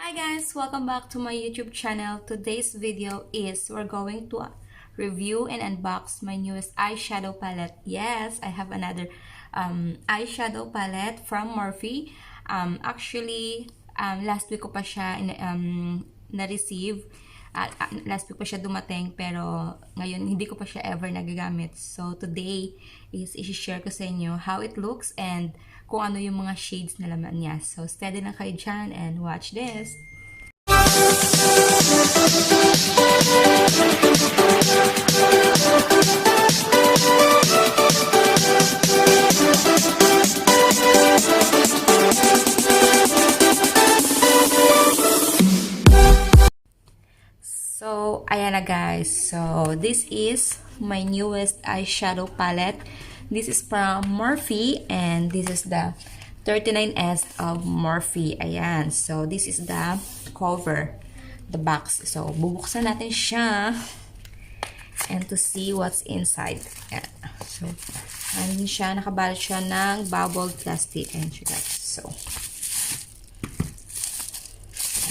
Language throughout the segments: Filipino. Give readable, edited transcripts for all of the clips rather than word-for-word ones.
Hi guys, welcome back to my YouTube channel. Today's video is we're going to review and unbox my newest eyeshadow palette. Yes, I have another eyeshadow palette from Morphe. Last week ko pa siya na-receive. Last week pa siya dumating pero ngayon hindi ko pa siya ever nagagamit. So today is i-share ko sa inyo how it looks and kung ano yung mga shades na laman niya. So steady lang kayo dyan and watch this. So, ayan na guys. So, this is my newest eyeshadow palette. This is from Morphe and this is the 39S of Morphe. Ayan. So, this is the cover, the box. So, bubuksan natin siya and to see what's inside. Ayan. So, andun siya. Nakabalot siya ng bubble plastic. Ayan siya guys. So,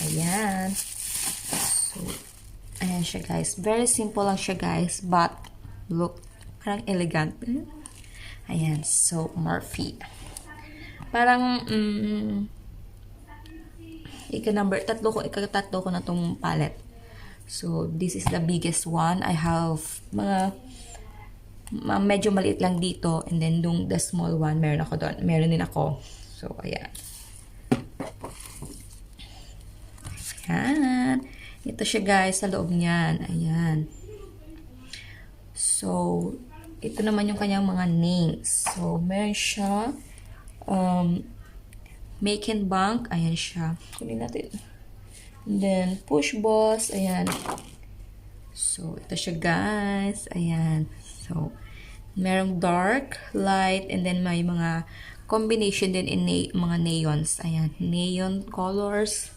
ayan. So, ayan siya guys. Very simple lang siya guys. But, look, parang elegant. Ayan. So, Morphe. Parang, ika-tatlo ko na tong palette. So, this is the biggest one. I have medyo maliit lang dito. And then, the small one, meron ako doon. Meron din ako. So, ayan. Ayan. Ito siya guys, sa loob niyan. Ayan. So, ito naman yung kanyang mga names. So, meron siya, Make and Bank. Ayan siya. Kunin natin. And then, Push Boss. Ayan. So, ito siya guys. Ayan. So, merong dark, light, and then may mga combination din in mga neons. Ayan. Neon colors.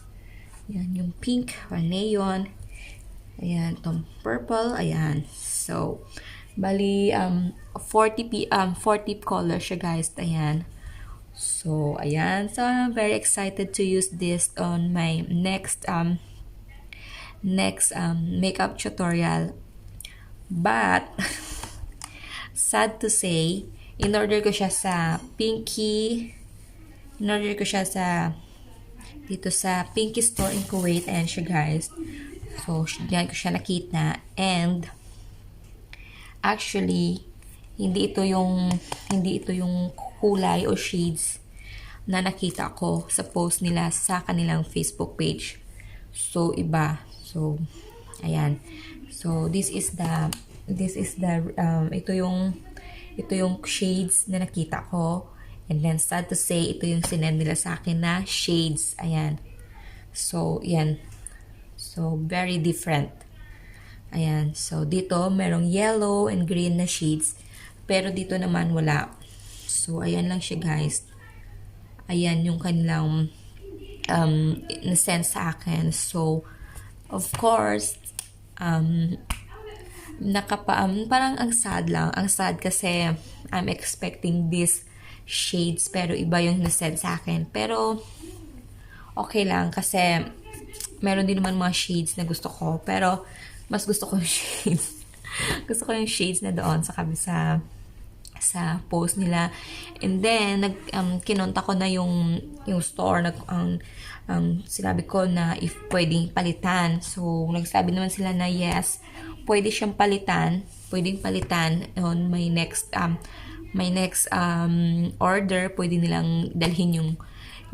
Ayan, yung pink or neon. Ayan, itong purple. Ayan. So, bali, 40 color siya guys. Ayan. So, ayan. So, I'm very excited to use this on my next makeup tutorial. But, sad to say, in-order ko siya sa Pinky. In-order ko siya dito sa Pinky store in Kuwait. Ayan siya guys. So, diyan ko siya nakita. And, actually, hindi ito yung kulay o shades na nakita ko sa post nila sa kanilang Facebook page. So, iba. So, ayan. So, ito yung shades na nakita ko. And then, sad to say, ito yung sinend nila sa akin na shades. Ayan. So, yan. So, very different. Ayan. So, dito, merong yellow and green na shades. Pero dito naman, wala. So, ayan lang siya, guys. Ayan yung kanilang na-send sa akin. So, of course, parang ang sad lang. Ang sad kasi I'm expecting these shades pero iba yung na-send sa akin. Pero, okay lang kasi meron din naman mga shades na gusto ko. Pero, mas gusto ko yung shades. Gusto ko yung shades na doon sa post nila. And then, kinonta ko na yung store. Sinabi ko na if pwedeng palitan. So, nagsabi naman sila na yes, pwede siyang palitan. Pwedeng palitan on my next order. Pwede nilang dalhin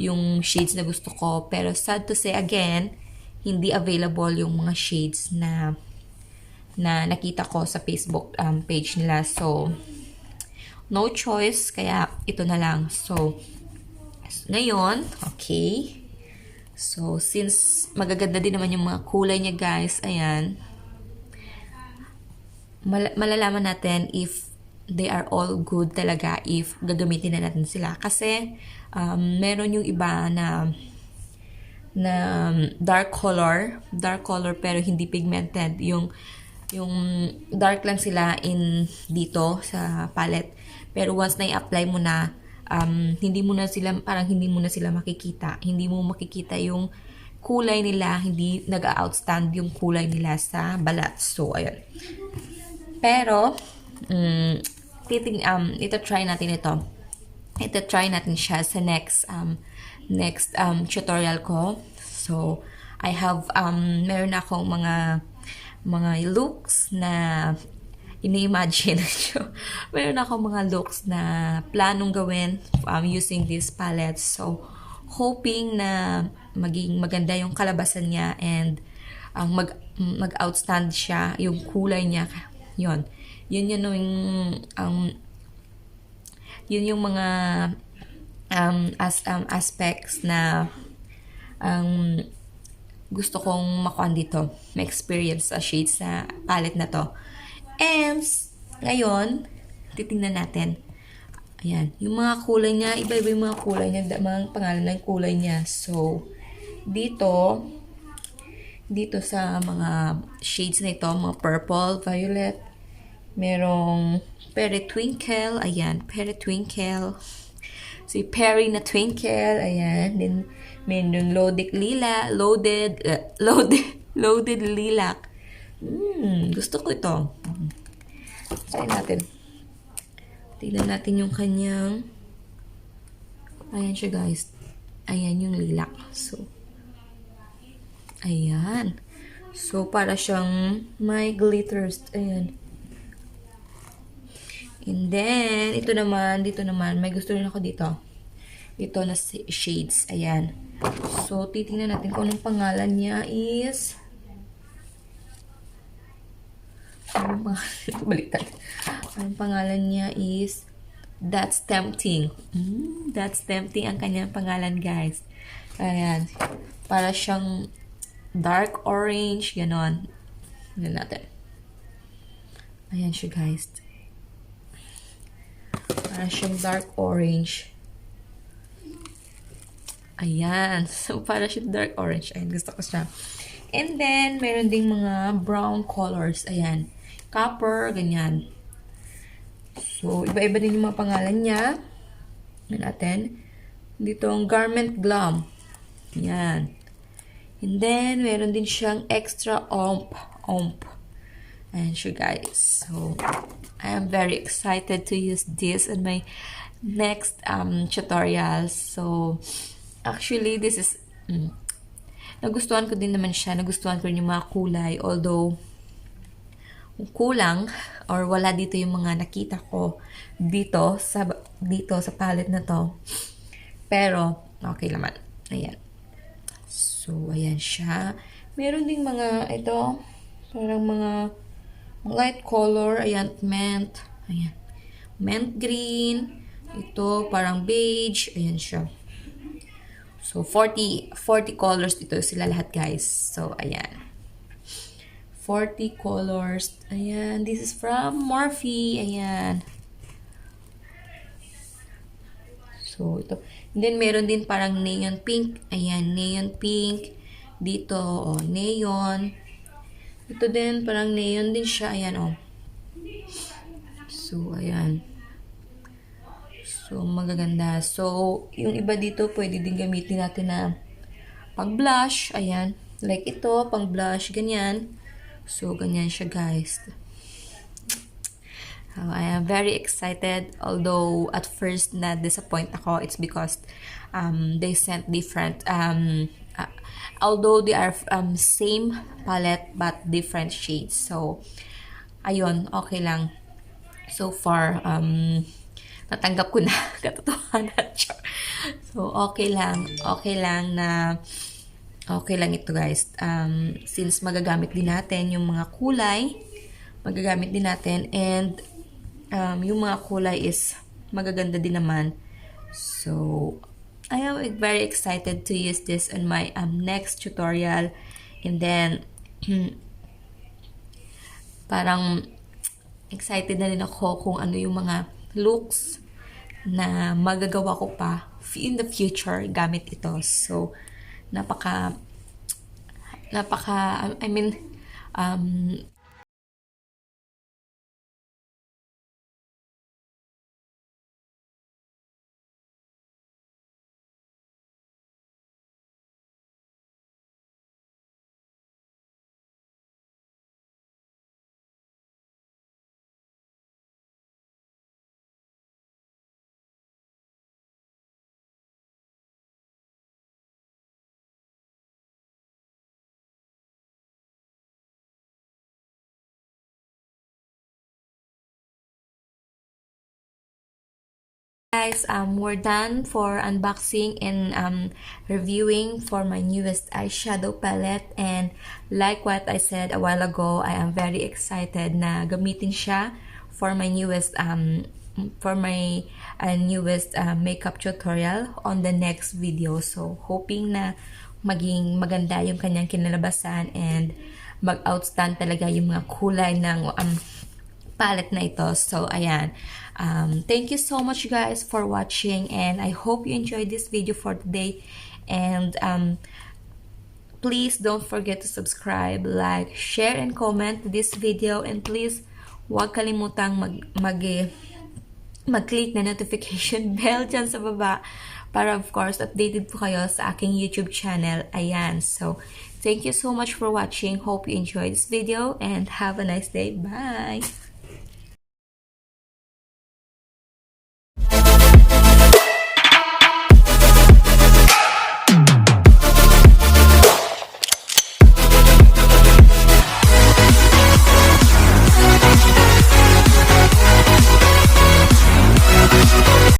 yung shades na gusto ko. Pero sad to say again, hindi available yung mga shades na nakita ko sa Facebook page nila. So, no choice, kaya ito na lang. So, ngayon, okay. So, since magaganda din naman yung mga kulay niya, guys, ayan. Malalaman natin if they are all good talaga if gagamitin na natin sila. Kasi, meron yung iba na dark color pero hindi pigmented. Yung dark lang sila dito sa palette. Pero once na i-apply mo na, hindi mo na sila makikita. Hindi mo makikita yung kulay nila, hindi nag-outstand yung kulay nila sa balat. So, ayun. Pero, ito try natin ito. Ito try natin siya sa next tutorial ko. So, I have, meron akong mga looks na ini-imagine nyo. Meron akong mga looks na planong gawin using this palette. So, hoping na maging maganda yung kalabasan niya and mag-outstand siya, yung kulay niya. Yun yung mga aspects na gusto kong makuha dito, ma-experience sa shades sa palette na to. And ngayon, titingnan natin. Ayan, yung mga kulay niya, iba-iba yung mga kulay niya, mga pangalan ng kulay niya. So, dito sa mga shades na ito, mga purple, violet, merong Peritwinkle, ayan, Peritwinkle. Si Perry na Twinkle, ayan. Then, merong loaded lilac. Gusto ko ito. Try natin. Tignan natin yung kanyang, ayan siya guys. Ayan yung lilac. So, ayan. So, para siyang may glitters. Ayan. And then, dito naman, may gusto rin ako dito. Ito na shades. Ayan. So, titingnan natin kung anong pangalan niya is... Baliktad. Anong pangalan niya is... That's Tempting. That's Tempting ang kanyang pangalan, guys. Ayan. Para siyang dark orange. Ganon. Tignan natin. Ayan siya, guys. Para siyang dark orange. Ayan. So, para siyang dark orange. Ayan, gusto ko siya. And then, meron ding mga brown colors. Ayan. Copper, ganyan. So, iba-iba din yung mga pangalan niya. Ayan natin. Dito ang Garment Glam. Ayan. And then, meron din siyang extra omp. Ayan siya, guys. So, I am very excited to use this in my next tutorial. So, actually, this is... nagustuhan ko din naman siya. Nagustuhan ko rin yung mga kulay. Although, kulang or wala dito yung mga nakita ko dito sa palette na to. Pero, okay naman. Ayan. So, ayan siya. Meron ding mga, ito, parang mga light color. Ayan, mint. Ayan. Mint green. Ito, parang beige. Ayan siya. So, 40 colors dito sila lahat, guys. So, ayan. 40 colors. Ayan. This is from MORPHE. Ayan. So, ito. And then, meron din parang neon pink. Ayan, neon pink. Dito, oh, neon. Ito din, parang neon din siya. Ayan, oh. So, ayan. So, magaganda. So, yung iba dito, pwede din gamitin natin na pang-blush. Ayan. Like ito, pang-blush. Ganyan. So, ganyan siya, guys. I am very excited. Although, at first, na-disappoint ako. It's because they sent different... although they are same palette but different shades. So, ayun, okay lang. So far, natanggap ko na katotohanan siya. So, okay lang. Okay lang ito, guys. Since magagamit din natin yung mga kulay, magagamit din natin, and yung mga kulay is magaganda din naman. So, I am very excited to use this in my next tutorial. And then, parang excited na rin ako kung ano yung mga looks na magagawa ko pa in the future gamit ito. So, I mean, Guys, we're done for unboxing and reviewing for my newest eyeshadow palette, and like what I said a while ago, I am very excited na gamitin siya for my newest makeup tutorial on the next video. So hoping na maging maganda yung kanyang kinalabasan and mag-outstand talaga yung mga kulay ng palette na ito. So ayan, thank you so much guys for watching, and I hope you enjoyed this video for today. And please don't forget to subscribe, like, share, and comment this video, and please huwag kalimutang mag-click na notification bell dyan sa baba para of course updated po kayo sa aking YouTube channel. Ayan, so thank you so much for watching. Hope you enjoyed this video and have a nice day. Bye!